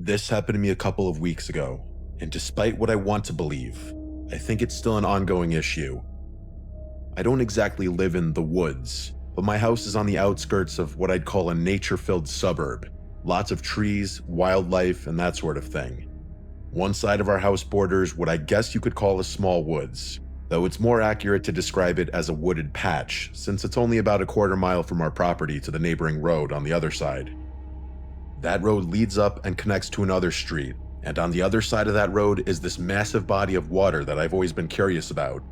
This happened to me a couple of weeks ago, and despite what I want to believe, I think it's still an ongoing issue. I don't exactly live in the woods, but my house is on the outskirts of what I'd call a nature-filled suburb. Lots of trees, wildlife, and that sort of thing. One side of our house borders what I guess you could call a small woods, though it's more accurate to describe it as a wooded patch, since it's only about a quarter mile from our property to the neighboring road on the other side. That road leads up and connects to another street, and on the other side of that road is this massive body of water that I've always been curious about.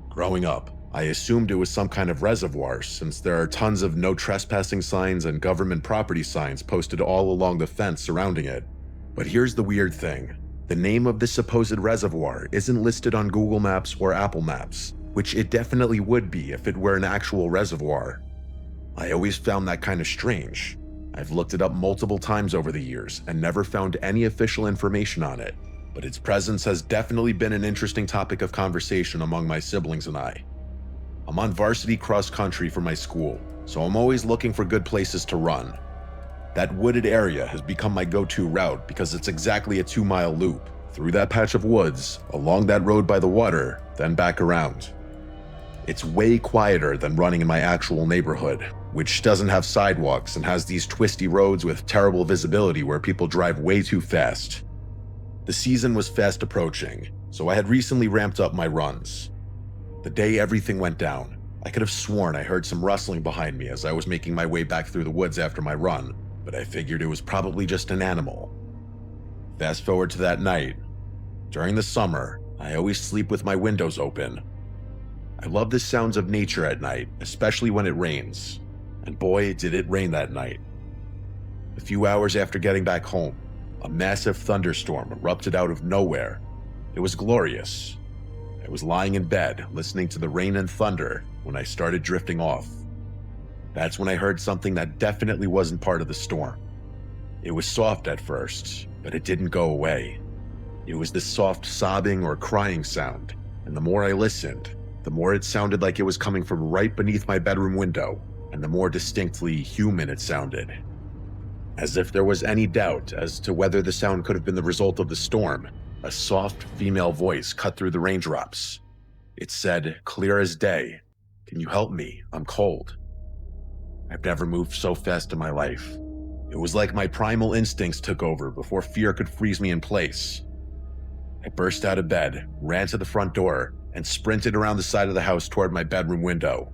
Growing up, I assumed it was some kind of reservoir, since there are tons of no trespassing signs and government property signs posted all along the fence surrounding it. But here's the weird thing. The name of this supposed reservoir isn't listed on Google Maps or Apple Maps, which it definitely would be if it were an actual reservoir. I always found that kind of strange. I've looked it up multiple times over the years and never found any official information on it, but its presence has definitely been an interesting topic of conversation among my siblings and I. I'm on varsity cross country for my school, so I'm always looking for good places to run. That wooded area has become my go-to route because it's exactly a 2-mile loop, through that patch of woods, along that road by the water, then back around. It's way quieter than running in my actual neighborhood, which doesn't have sidewalks and has these twisty roads with terrible visibility where people drive way too fast. The season was fast approaching, so I had recently ramped up my runs. The day everything went down, I could have sworn I heard some rustling behind me as I was making my way back through the woods after my run, but I figured it was probably just an animal. Fast forward to that night. During the summer, I always sleep with my windows open. I love the sounds of nature at night, especially when it rains. And boy, did it rain that night. A few hours after getting back home, a massive thunderstorm erupted out of nowhere. It was glorious. I was lying in bed, listening to the rain and thunder, when I started drifting off. That's when I heard something that definitely wasn't part of the storm. It was soft at first, but it didn't go away. It was this soft sobbing or crying sound, and the more I listened, the more it sounded like it was coming from right beneath my bedroom window, and the more distinctly human it sounded. As if there was any doubt as to whether the sound could have been the result of the storm, a soft female voice cut through the raindrops. It said, clear as day, "Can you help me? I'm cold." I've never moved so fast in my life. It was like my primal instincts took over before fear could freeze me in place. I burst out of bed, ran to the front door, and sprinted around the side of the house toward my bedroom window.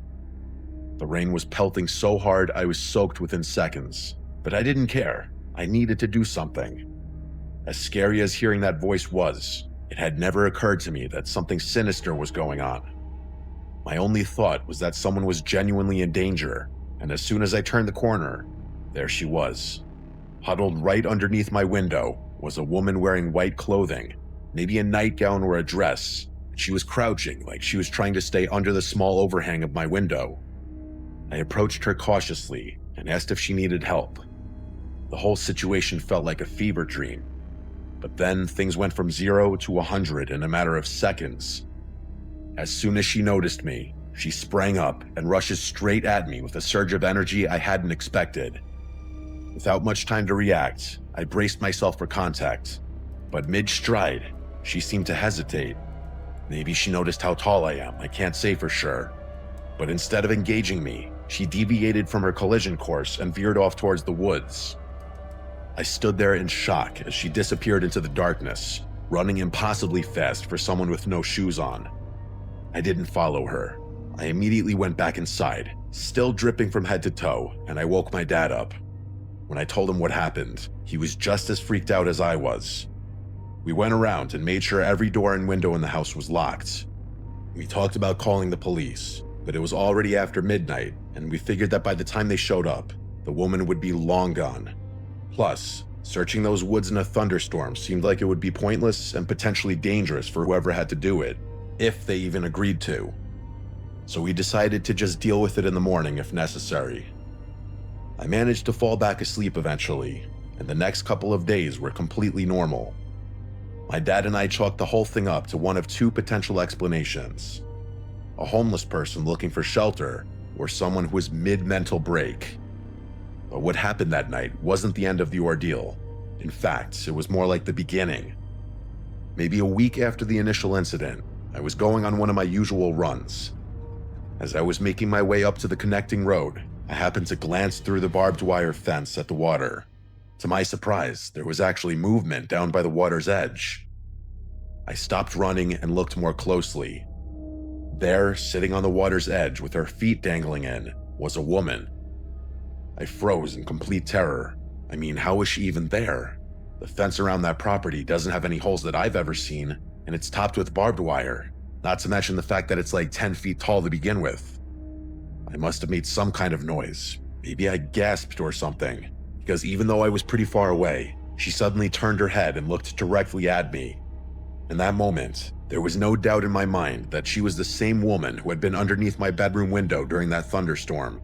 The rain was pelting so hard I was soaked within seconds, but I didn't care. I needed to do something. As scary as hearing that voice was, it had never occurred to me that something sinister was going on. My only thought was that someone was genuinely in danger, and as soon as I turned the corner, there she was. Huddled right underneath my window was a woman wearing white clothing, maybe a nightgown or a dress. She was crouching like she was trying to stay under the small overhang of my window. I approached her cautiously and asked if she needed help. The whole situation felt like a fever dream. But then things went from 0 to 100 in a matter of seconds. As soon as she noticed me, she sprang up and rushes straight at me with a surge of energy I hadn't expected. Without much time to react, I braced myself for contact. But mid-stride, she seemed to hesitate. Maybe she noticed how tall I am, I can't say for sure. But instead of engaging me, she deviated from her collision course and veered off towards the woods. I stood there in shock as she disappeared into the darkness, running impossibly fast for someone with no shoes on. I didn't follow her. I immediately went back inside, still dripping from head to toe, and I woke my dad up. When I told him what happened, he was just as freaked out as I was. We went around and made sure every door and window in the house was locked. We talked about calling the police, but it was already after midnight, and we figured that by the time they showed up, the woman would be long gone. Plus, searching those woods in a thunderstorm seemed like it would be pointless and potentially dangerous for whoever had to do it, if they even agreed to. So we decided to just deal with it in the morning if necessary. I managed to fall back asleep eventually, and the next couple of days were completely normal. My dad and I chalked the whole thing up to one of two potential explanations: a homeless person looking for shelter, or someone who was mid-mental break. But what happened that night wasn't the end of the ordeal. In fact, it was more like the beginning. Maybe a week after the initial incident, I was going on one of my usual runs. As I was making my way up to the connecting road, I happened to glance through the barbed wire fence at the water. To my surprise, there was actually movement down by the water's edge. I stopped running and looked more closely. There, sitting on the water's edge with her feet dangling in, was a woman. I froze in complete terror. I mean, how was she even there? The fence around that property doesn't have any holes that I've ever seen, and it's topped with barbed wire, not to mention the fact that it's like 10 feet tall to begin with. I must have made some kind of noise. Maybe I gasped or something, because even though I was pretty far away, she suddenly turned her head and looked directly at me. In that moment, there was no doubt in my mind that she was the same woman who had been underneath my bedroom window during that thunderstorm.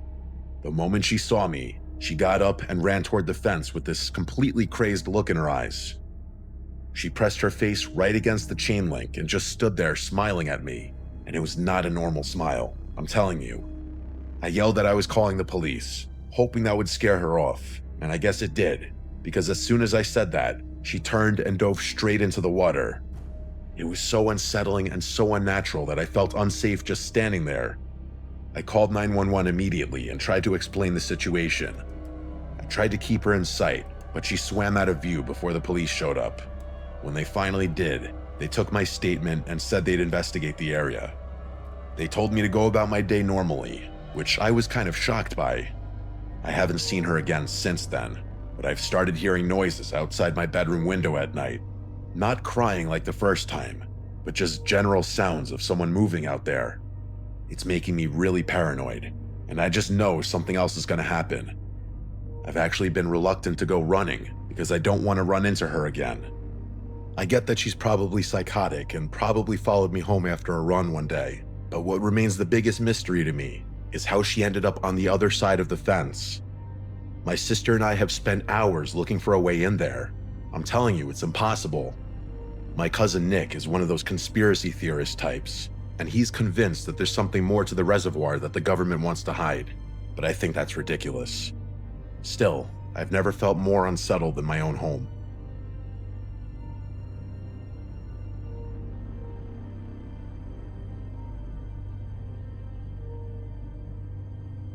The moment she saw me, she got up and ran toward the fence with this completely crazed look in her eyes. She pressed her face right against the chain link and just stood there smiling at me, and it was not a normal smile, I'm telling you. I yelled that I was calling the police, hoping that would scare her off, and I guess it did, because as soon as I said that, she turned and dove straight into the water. It was so unsettling and so unnatural that I felt unsafe just standing there. I called 911 immediately and tried to explain the situation. I tried to keep her in sight, but she swam out of view before the police showed up. When they finally did, they took my statement and said they'd investigate the area. They told me to go about my day normally, which I was kind of shocked by. I haven't seen her again since then, but I've started hearing noises outside my bedroom window at night. Not crying like the first time, but just general sounds of someone moving out there. It's making me really paranoid, and I just know something else is going to happen. I've actually been reluctant to go running because I don't want to run into her again. I get that she's probably psychotic and probably followed me home after a run one day, but what remains the biggest mystery to me is how she ended up on the other side of the fence. My sister and I have spent hours looking for a way in there. I'm telling you, it's impossible. My cousin Nick is one of those conspiracy theorist types, and he's convinced that there's something more to the reservoir that the government wants to hide, but I think that's ridiculous. Still, I've never felt more unsettled than my own home.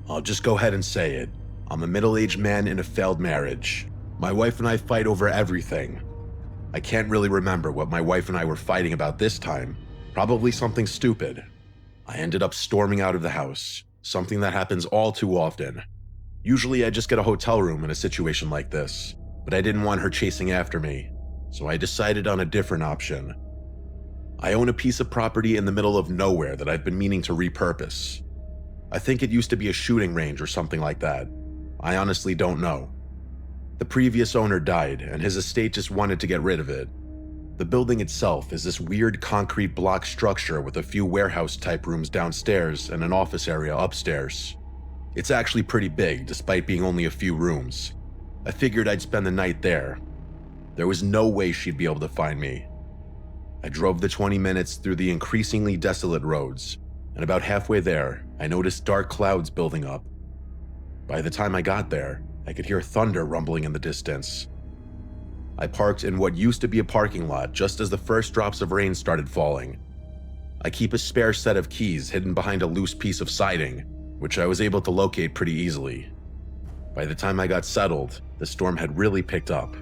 I'll just go ahead and say it. I'm a middle-aged man in a failed marriage. My wife and I fight over everything. I can't really remember what my wife and I were fighting about this time. Probably something stupid. I ended up storming out of the house, something that happens all too often. Usually I just get a hotel room in a situation like this, but I didn't want her chasing after me, so I decided on a different option. I own a piece of property in the middle of nowhere that I've been meaning to repurpose. I think it used to be a shooting range or something like that. I honestly don't know. The previous owner died, and his estate just wanted to get rid of it. The building itself is this weird concrete block structure with a few warehouse-type rooms downstairs and an office area upstairs. It's actually pretty big, despite being only a few rooms. I figured I'd spend the night there. There was no way she'd be able to find me. I drove the 20 minutes through the increasingly desolate roads, and about halfway there, I noticed dark clouds building up. By the time I got there, I could hear thunder rumbling in the distance. I parked in what used to be a parking lot just as the first drops of rain started falling. I keep a spare set of keys hidden behind a loose piece of siding, which I was able to locate pretty easily. By the time I got settled, the storm had really picked up.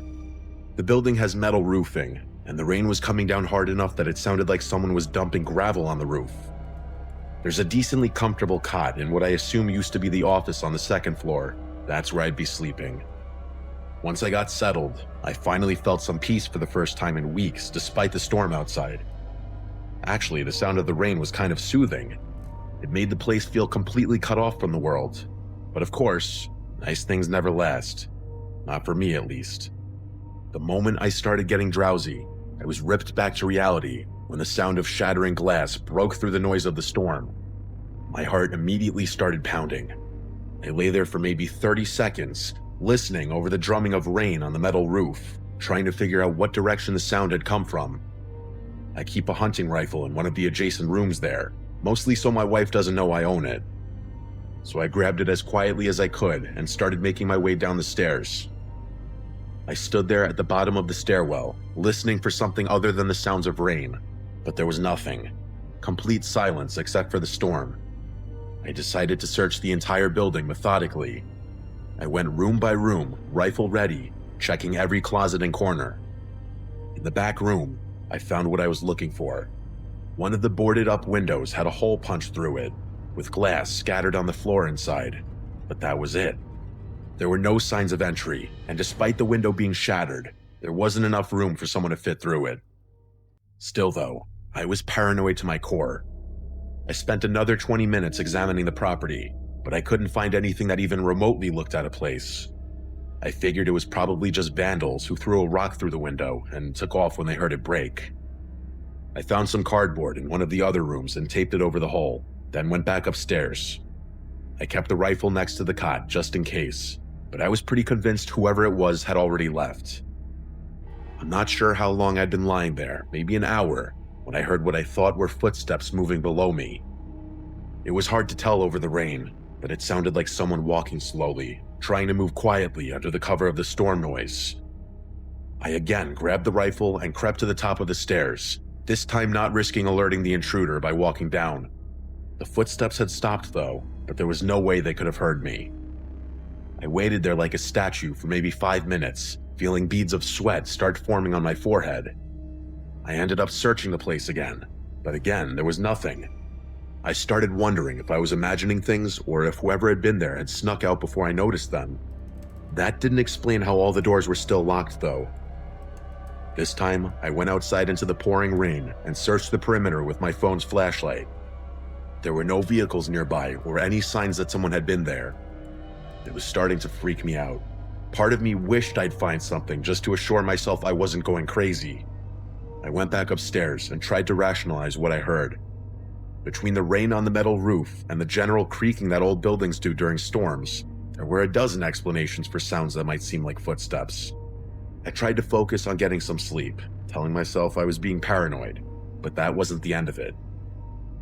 The building has metal roofing, and the rain was coming down hard enough that it sounded like someone was dumping gravel on the roof. There's a decently comfortable cot in what I assume used to be the office on the second floor. That's where I'd be sleeping. Once I got settled, I finally felt some peace for the first time in weeks, despite the storm outside. Actually, the sound of the rain was kind of soothing. It made the place feel completely cut off from the world. But of course, nice things never last. Not for me, at least. The moment I started getting drowsy, I was ripped back to reality when the sound of shattering glass broke through the noise of the storm. My heart immediately started pounding. I lay there for maybe 30 seconds, listening over the drumming of rain on the metal roof, trying to figure out what direction the sound had come from. I keep a hunting rifle in one of the adjacent rooms there, mostly so my wife doesn't know I own it. So I grabbed it as quietly as I could and started making my way down the stairs. I stood there at the bottom of the stairwell, listening for something other than the sounds of rain, but there was nothing. Complete silence except for the storm. I decided to search the entire building methodically. I went room by room, rifle ready, checking every closet and corner. In the back room, I found what I was looking for. One of the boarded up windows had a hole punched through it, with glass scattered on the floor inside, but that was it. There were no signs of entry, and despite the window being shattered, there wasn't enough room for someone to fit through it. Still though, I was paranoid to my core. I spent another 20 minutes examining the property, but I couldn't find anything that even remotely looked out of place. I figured it was probably just vandals who threw a rock through the window and took off when they heard it break. I found some cardboard in one of the other rooms and taped it over the hole, then went back upstairs. I kept the rifle next to the cot just in case, but I was pretty convinced whoever it was had already left. I'm not sure how long I'd been lying there, maybe an hour, when I heard what I thought were footsteps moving below me. It was hard to tell over the rain, but it sounded like someone walking slowly, trying to move quietly under the cover of the storm noise. I again grabbed the rifle and crept to the top of the stairs, this time not risking alerting the intruder by walking down. The footsteps had stopped though, but there was no way they could have heard me. I waited there like a statue for maybe 5 minutes, feeling beads of sweat start forming on my forehead. I ended up searching the place again, but again there was nothing. I started wondering if I was imagining things or if whoever had been there had snuck out before I noticed them. That didn't explain how all the doors were still locked though. This time, I went outside into the pouring rain and searched the perimeter with my phone's flashlight. There were no vehicles nearby or any signs that someone had been there. It was starting to freak me out. Part of me wished I'd find something just to assure myself I wasn't going crazy. I went back upstairs and tried to rationalize what I heard. Between the rain on the metal roof and the general creaking that old buildings do during storms, there were a dozen explanations for sounds that might seem like footsteps. I tried to focus on getting some sleep, telling myself I was being paranoid, but that wasn't the end of it.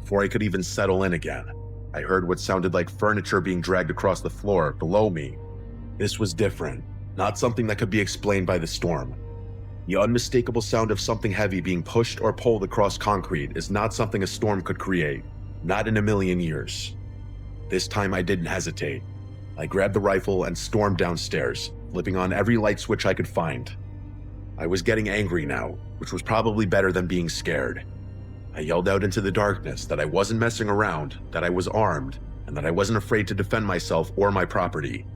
Before I could even settle in again, I heard what sounded like furniture being dragged across the floor below me. This was different, not something that could be explained by the storm. The unmistakable sound of something heavy being pushed or pulled across concrete is not something a storm could create, not in a million years. This time I didn't hesitate. I grabbed the rifle and stormed downstairs, flipping on every light switch I could find. I was getting angry now, which was probably better than being scared. I yelled out into the darkness that I wasn't messing around, that I was armed, and that I wasn't afraid to defend myself or my property.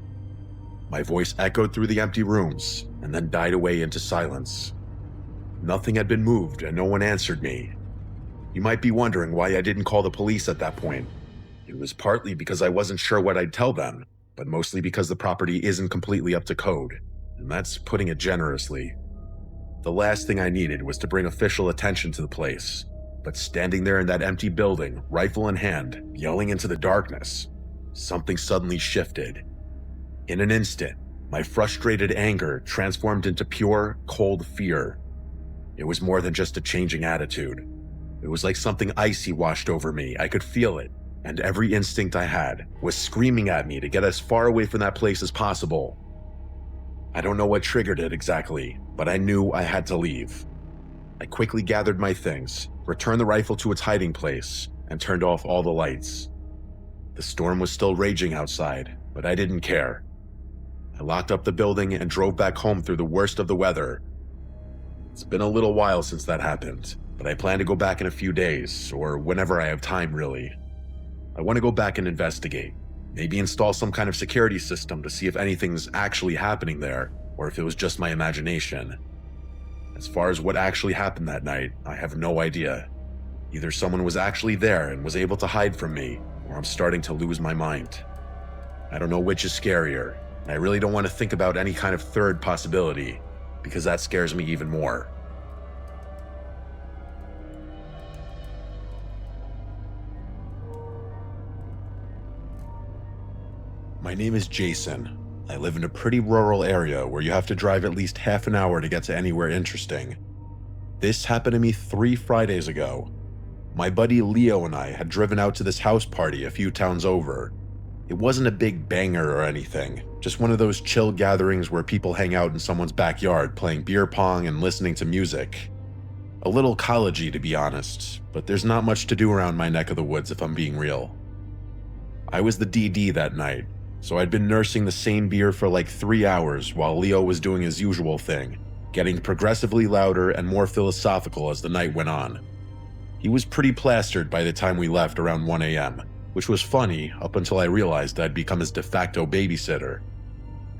My voice echoed through the empty rooms, and then died away into silence. Nothing had been moved, and no one answered me. You might be wondering why I didn't call the police at that point. It was partly because I wasn't sure what I'd tell them, but mostly because the property isn't completely up to code, and that's putting it generously. The last thing I needed was to bring official attention to the place, but standing there in that empty building, rifle in hand, yelling into the darkness, something suddenly shifted. In an instant, my frustrated anger transformed into pure, cold fear. It was more than just a changing attitude. It was like something icy washed over me. I could feel it, and every instinct I had was screaming at me to get as far away from that place as possible. I don't know what triggered it exactly, but I knew I had to leave. I quickly gathered my things, returned the rifle to its hiding place, and turned off all the lights. The storm was still raging outside, but I didn't care. I locked up the building and drove back home through the worst of the weather. It's been a little while since that happened, but I plan to go back in a few days, or whenever I have time really. I want to go back and investigate, maybe install some kind of security system to see if anything's actually happening there, or if it was just my imagination. As far as what actually happened that night, I have no idea. Either someone was actually there and was able to hide from me, or I'm starting to lose my mind. I don't know which is scarier, and I really don't want to think about any kind of third possibility, because that scares me even more. My name is Jason. I live in a pretty rural area where you have to drive at least half an hour to get to anywhere interesting. This happened to me 3 Fridays ago. My buddy Leo and I had driven out to this house party a few towns over. It wasn't a big banger or anything, just one of those chill gatherings where people hang out in someone's backyard playing beer pong and listening to music. A little collegey, to be honest, but there's not much to do around my neck of the woods if I'm being real. I was the DD that night, so I'd been nursing the same beer for like 3 hours while Leo was doing his usual thing, getting progressively louder and more philosophical as the night went on. He was pretty plastered by the time we left around 1 a.m., which was funny up until I realized I'd become his de facto babysitter.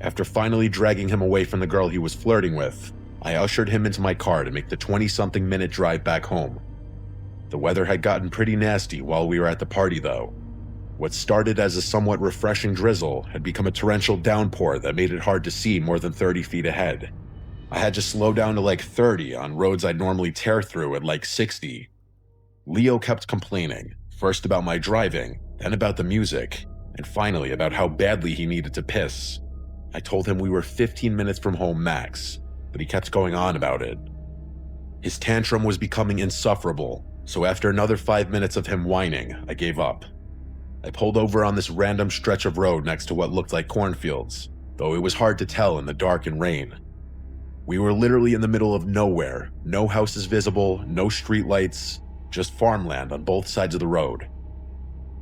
After finally dragging him away from the girl he was flirting with, I ushered him into my car to make the 20-something minute drive back home. The weather had gotten pretty nasty while we were at the party though. What started as a somewhat refreshing drizzle had become a torrential downpour that made it hard to see more than 30 feet ahead. I had to slow down to like 30 on roads I'd normally tear through at like 60. Leo kept complaining, first about my driving, then about the music, and finally about how badly he needed to piss. I told him we were 15 minutes from home max, but he kept going on about it. His tantrum was becoming insufferable, so after another 5 minutes of him whining, I gave up. I pulled over on this random stretch of road next to what looked like cornfields, though it was hard to tell in the dark and rain. We were literally in the middle of nowhere, no houses visible, no streetlights, just farmland on both sides of the road.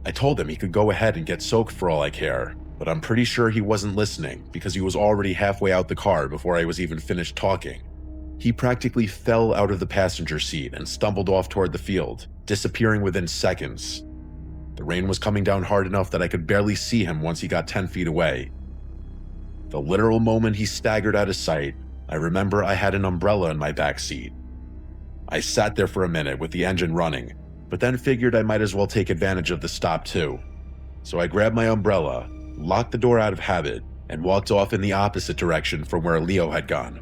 I told him he could go ahead and get soaked for all I care, but I'm pretty sure he wasn't listening because he was already halfway out the car before I was even finished talking. He practically fell out of the passenger seat and stumbled off toward the field, disappearing within seconds. The rain was coming down hard enough that I could barely see him once he got 10 feet away. The literal moment he staggered out of sight, I remember I had an umbrella in my back seat. I sat there for a minute with the engine running, but then figured I might as well take advantage of the stop too. So I grabbed my umbrella, locked the door out of habit, and walked off in the opposite direction from where Leo had gone.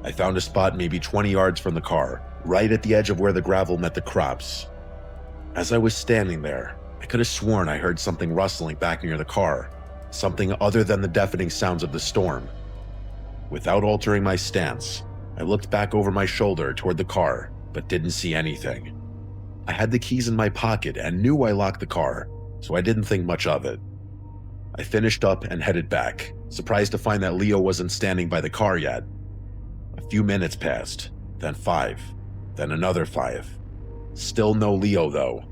I found a spot maybe 20 yards from the car, right at the edge of where the gravel met the crops. As I was standing there, I could have sworn I heard something rustling back near the car, something other than the deafening sounds of the storm. Without altering my stance, I looked back over my shoulder toward the car, but didn't see anything. I had the keys in my pocket and knew I locked the car, so I didn't think much of it. I finished up and headed back, surprised to find that Leo wasn't standing by the car yet. A few minutes passed, then 5, then another 5. Still no Leo though.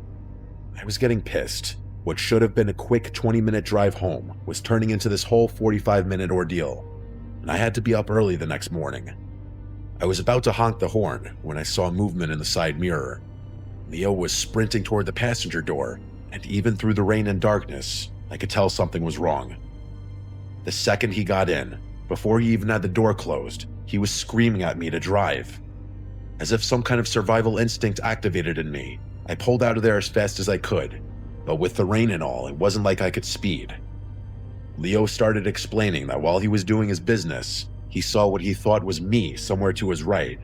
I was getting pissed. What should have been a quick 20-minute drive home was turning into this whole 45-minute ordeal, and I had to be up early the next morning. I was about to honk the horn when I saw movement in the side mirror. Leo was sprinting toward the passenger door, and even through the rain and darkness, I could tell something was wrong. The second he got in, before he even had the door closed, he was screaming at me to drive. As if some kind of survival instinct activated in me, I pulled out of there as fast as I could, but with the rain and all, it wasn't like I could speed. Leo started explaining that while he was doing his business, he saw what he thought was me somewhere to his right.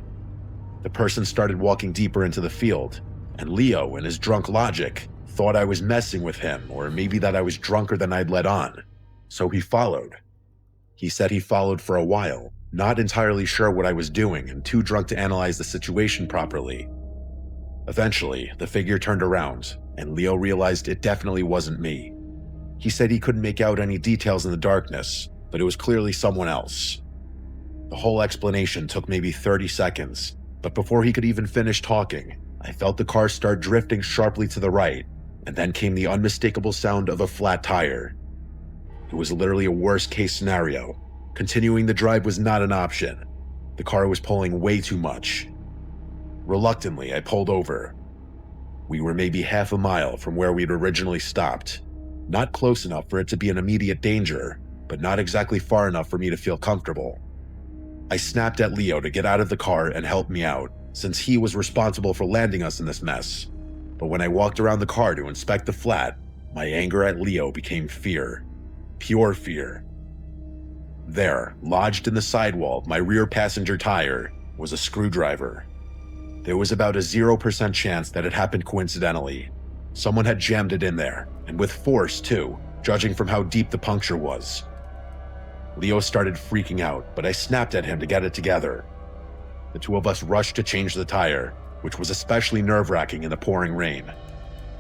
The person started walking deeper into the field, and Leo, in his drunk logic, thought I was messing with him, or maybe that I was drunker than I'd let on, so he followed. He said he followed for a while, not entirely sure what I was doing and too drunk to analyze the situation properly. Eventually, the figure turned around, and Leo realized it definitely wasn't me. He said he couldn't make out any details in the darkness, but it was clearly someone else. The whole explanation took maybe 30 seconds, but before he could even finish talking, I felt the car start drifting sharply to the right, and then came the unmistakable sound of a flat tire. It was literally a worst-case scenario. Continuing the drive was not an option. The car was pulling way too much. Reluctantly, I pulled over. We were maybe half a mile from where we'd originally stopped. Not close enough for it to be an immediate danger, but not exactly far enough for me to feel comfortable. I snapped at Leo to get out of the car and help me out, since he was responsible for landing us in this mess. But when I walked around the car to inspect the flat, my anger at Leo became fear. Pure fear. There, lodged in the sidewall of my rear passenger tire, was a screwdriver. There was about a 0% chance that it happened coincidentally. Someone had jammed it in there, and with force too, judging from how deep the puncture was. Leo started freaking out, but I snapped at him to get it together. The two of us rushed to change the tire, which was especially nerve-wracking in the pouring rain.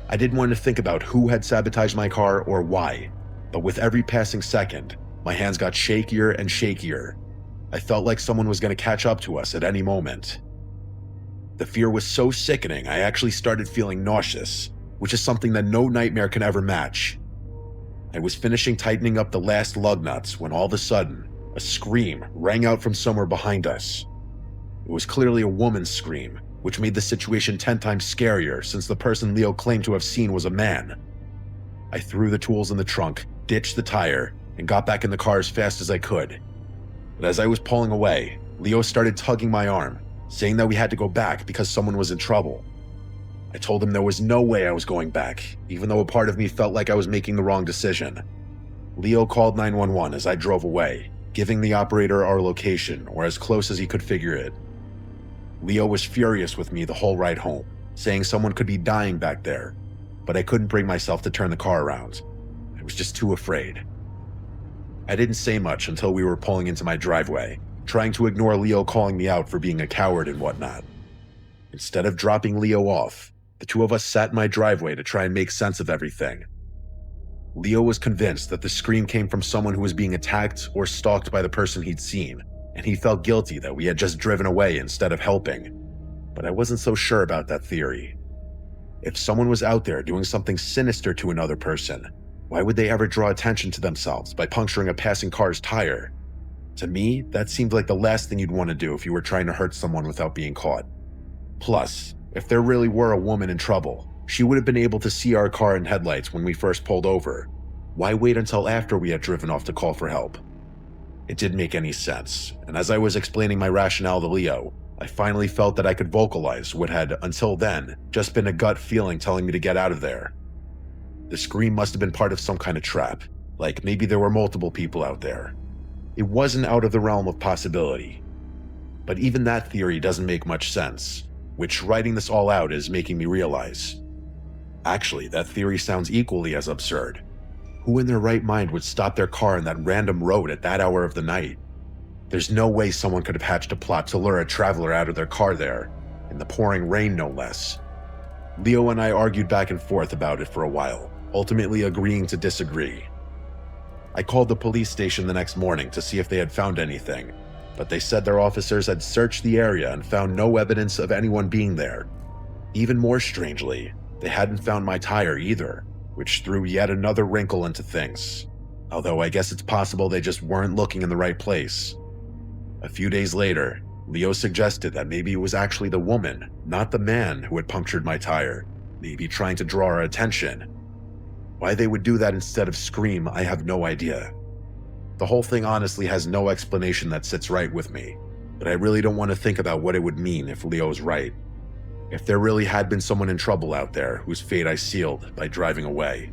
I didn't want to think about who had sabotaged my car or why, but with every passing second, my hands got shakier and shakier. I felt like someone was going to catch up to us at any moment. The fear was so sickening, I actually started feeling nauseous, which is something that no nightmare can ever match. I was finishing tightening up the last lug nuts when all of a sudden, a scream rang out from somewhere behind us. It was clearly a woman's scream, which made the situation 10 times scarier since the person Leo claimed to have seen was a man. I threw the tools in the trunk, ditched the tire, and got back in the car as fast as I could. But as I was pulling away, Leo started tugging my arm, saying that we had to go back because someone was in trouble. I told him there was no way I was going back, even though a part of me felt like I was making the wrong decision. Leo called 911 as I drove away, giving the operator our location, or as close as he could figure it. Leo was furious with me the whole ride home, saying someone could be dying back there, but I couldn't bring myself to turn the car around. I was just too afraid. I didn't say much until we were pulling into my driveway, trying to ignore Leo calling me out for being a coward and whatnot. Instead of dropping Leo off, the two of us sat in my driveway to try and make sense of everything. Leo was convinced that the scream came from someone who was being attacked or stalked by the person he'd seen, and he felt guilty that we had just driven away instead of helping. But I wasn't so sure about that theory. If someone was out there doing something sinister to another person, why would they ever draw attention to themselves by puncturing a passing car's tire? To me, that seemed like the last thing you'd want to do if you were trying to hurt someone without being caught. Plus, if there really were a woman in trouble, she would have been able to see our car and headlights when we first pulled over. Why wait until after we had driven off to call for help? It didn't make any sense, and as I was explaining my rationale to Leo, I finally felt that I could vocalize what had, until then, just been a gut feeling telling me to get out of there. The scream must have been part of some kind of trap, like maybe there were multiple people out there. It wasn't out of the realm of possibility. But even that theory doesn't make much sense, which writing this all out is making me realize. Actually, that theory sounds equally as absurd. Who in their right mind would stop their car in that random road at that hour of the night? There's no way someone could have hatched a plot to lure a traveler out of their car there, in the pouring rain no less. Leo and I argued back and forth about it for a while, ultimately agreeing to disagree. I called the police station the next morning to see if they had found anything, but they said their officers had searched the area and found no evidence of anyone being there. Even more strangely, they hadn't found my tire either, which threw yet another wrinkle into things. Although I guess it's possible they just weren't looking in the right place. A few days later, Leo suggested that maybe it was actually the woman, not the man, who had punctured my tire, maybe trying to draw our attention. Why they would do that instead of scream, I have no idea. The whole thing honestly has no explanation that sits right with me, but I really don't want to think about what it would mean if Leo's right. If there really had been someone in trouble out there whose fate I sealed by driving away.